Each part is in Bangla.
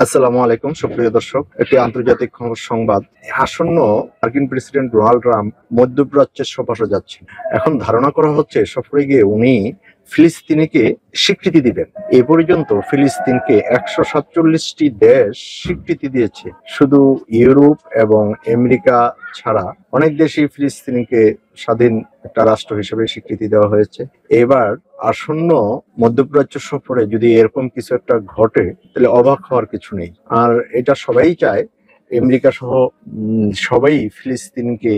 আসসালামু আলাইকুম সুপ্রিয় দর্শক, একটি আন্তর্জাতিক সংবাদ। আসন্ন মার্কিন প্রেসিডেন্ট ডোনাল্ড ট্রাম্প মধ্যপ্রাচ্যে সফরে যাচ্ছেন। এখন ধারণা করা হচ্ছে সফরে গিয়ে উনি ফিলিস্তিনিকে স্বীকৃতি দিবেন। এ পর্যন্ত ফিলিস্তিনকে 147টি দেশ স্বীকৃতি দিয়েছে। শুধু ইউরোপ এবং আমেরিকা ছাড়া অনেক দেশই ফিলিস্তিনিকে স্বাধীন একটা রাষ্ট্র হিসেবে স্বীকৃতি দেওয়া হয়েছে। এবার আসন্ন মধ্যপ্রাচ্য সফরে যদি এরকম কিছু একটা ঘটে তাহলে অবাক হওয়ার কিছু নেই। আর এটা সবাই চায়, আমেরিকা সহ সবাই ফিলিস্তিনকে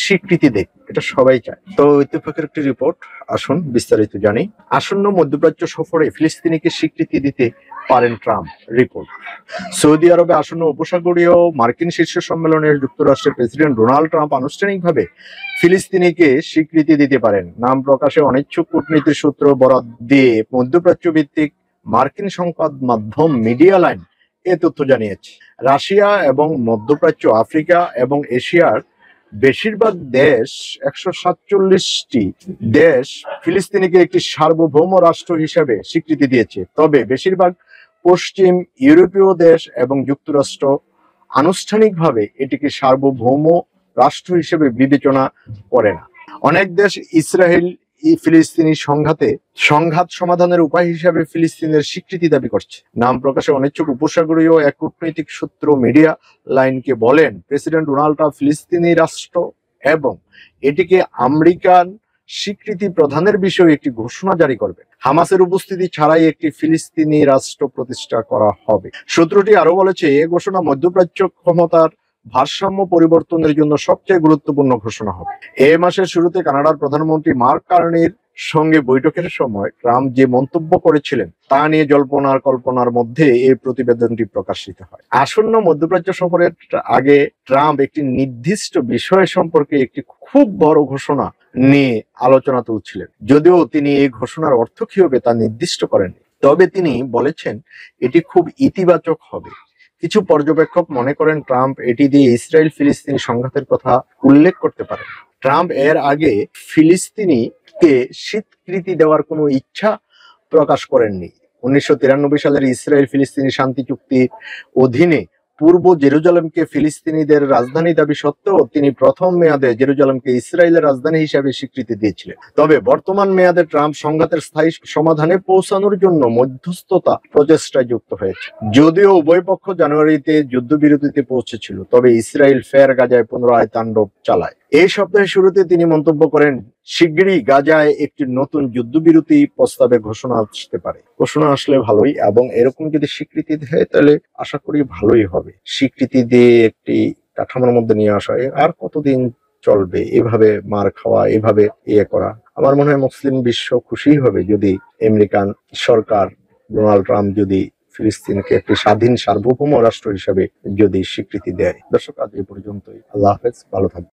স্বীকৃতি দেয়, এটা সবাই চায়। তো ইত্তেফাকের একটি রিপোর্ট, আসুন বিস্তারিত জানি। আসন্ন মধ্যপ্রাচ্য সফরে ফিলিস্তিনিকে স্বীকৃতি দিতে পারেন ট্রাম্প। রিপোর্ট, সৌদি আরবে আসন্ন উপসাগরীয় মার্কিন শীর্ষ সম্মেলনের যুক্তরাষ্ট্রের প্রেসিডেন্ট ডোনাল্ড ট্রাম্প আনুষ্ঠানিকভাবে ফিলিস্তিনিকে স্বীকৃতি দিতে পারেন। নাম প্রকাশে অনিচ্ছুক কূটনীতির সূত্র বরাত দিয়ে মধ্যপ্রাচ্য ভিত্তিক মার্কিন সংবাদ মাধ্যম মিডিয়া লাইন এ তথ্য জানিয়েছে। রাশিয়া এবং মধ্যপ্রাচ্য, আফ্রিকা এবং এশিয়ার বেশিরভাগ দেশ, 147টি দেশ ফিলিস্তিনিকে একটি সার্বভৌম রাষ্ট্র হিসেবে স্বীকৃতি দিয়েছে। তবে বেশিরভাগ পশ্চিম ইউরোপীয় দেশ এবং যুক্তরাষ্ট্র আনুষ্ঠানিকভাবে এটিকে সার্বভৌম রাষ্ট্র হিসেবে বিবেচনা করে না। অনেক দেশ ইসরায়েল ফিলিস্তিনি সংঘাত সমাধানের উপায় হিসাবে ফিলিস্তিনের স্বীকৃতি দাবি করছে। নাম প্রকাশে অনিচ্ছুক উপসাগরীয় এক কূটনৈতিক সূত্র মিডিয়া লাইনকে বলেন, প্রেসিডেন্ট ডোনাল্ড ট্রাম্প ফিলিস্তিনি রাষ্ট্র এবং এটিকে আমেরিকান স্বীকৃতি প্রদানের বিষয়ে একটি ঘোষণা জারি করবে। হামাসের উপস্থিতি ছাড়াই একটি ফিলিস্তিনি রাষ্ট্র প্রতিষ্ঠা করা হবে। সূত্রটি আরো বলেছে, এই ঘোষণা মধ্যপ্রাচ্য ক্ষমতার ভারসাম্য পরিবর্তনের জন্য সবচেয়ে গুরুত্বপূর্ণ ঘোষণা হবে। এই মাসের শুরুতে কানাডার প্রধানমন্ত্রী মার্ক কার্নির সঙ্গে বৈঠকের সময় ট্রাম্প যে মন্তব্য করেছিলেন তা নিয়ে জল্পনার কল্পনার মধ্যে এই প্রতিবেদনটি প্রকাশিত হয়। আসন্ন মধ্যপ্রাচ্য সফরের আগে ট্রাম্প একটি নির্দিষ্ট বিষয় সম্পর্কে একটি খুব বড় ঘোষণা নিয়ে আলোচনা তুলছিলেন। যদিও তিনি এই ঘোষণার অর্থ কি হবে তা নির্দিষ্ট করেননি, তবে তিনি বলেছেন এটি খুব ইতিবাচক হবে। কিছু পর্যবেক্ষক মনে করেন ট্রাম্প এটি দিয়ে ইসরায়েল ফিলিস্তিনি সংঘাতের কথা উল্লেখ করতে পারেন। ট্রাম্প এর আগে ফিলিস্তিনিকে স্বীকৃতি দেওয়ার কোনো ইচ্ছা প্রকাশ করেননি। 1993 সালের ইসরায়েল ফিলিস্তিনি শান্তি চুক্তির অধীনে পূর্ব জেরুজালেমকে ফিলিস্তিনিদের রাজধানী দাবি সত্ত্বেও তিনি প্রথম মেয়াদে জেরুজালেমকে ইসরায়েলের রাজধানী হিসেবে স্বীকৃতি দিয়েছিলেন। তবে বর্তমান মেয়াদে ট্রাম্প সংঘাতের স্থায়ী সমাধানে পৌঁছানোর জন্য মধ্যস্থতা প্রচেষ্টায় যুক্ত হয়েছে। যদিও উভয় পক্ষ জানুয়ারিতে যুদ্ধবিরতিতে পৌঁছেছিল, তবে ইসরায়েল ফের গাজায় পুনরায় তাণ্ডব চালায়। এই সপ্তাহের শুরুতে তিনি মন্তব্য করেন, শিগগিরই গাজায় একটি নতুন যুদ্ধবিরতি প্রস্তাবে ঘোষণা আসতে পারে। ঘোষণা আসলে ভালোই, এবং এরকম যদি স্বীকৃতি দেয় তাহলে আশা করি ভালোই হবে। স্বীকৃতি দিয়ে একটি কাঠামোর মধ্যে নিয়ে আসা আর কতদিন চলবে এভাবে মার খাওয়া, এভাবে করা? আমার মনে হয় মুসলিম বিশ্ব খুশি হবে যদি আমেরিকান সরকার, ডোনাল্ড ট্রাম্প যদি ফিলিস্তিনকে একটি স্বাধীন সার্বভৌম রাষ্ট্র হিসেবে যদি স্বীকৃতি দেয়। দর্শক, আজ এই পর্যন্তই। আল্লাহ হাফেজ, ভালো থাকবেন।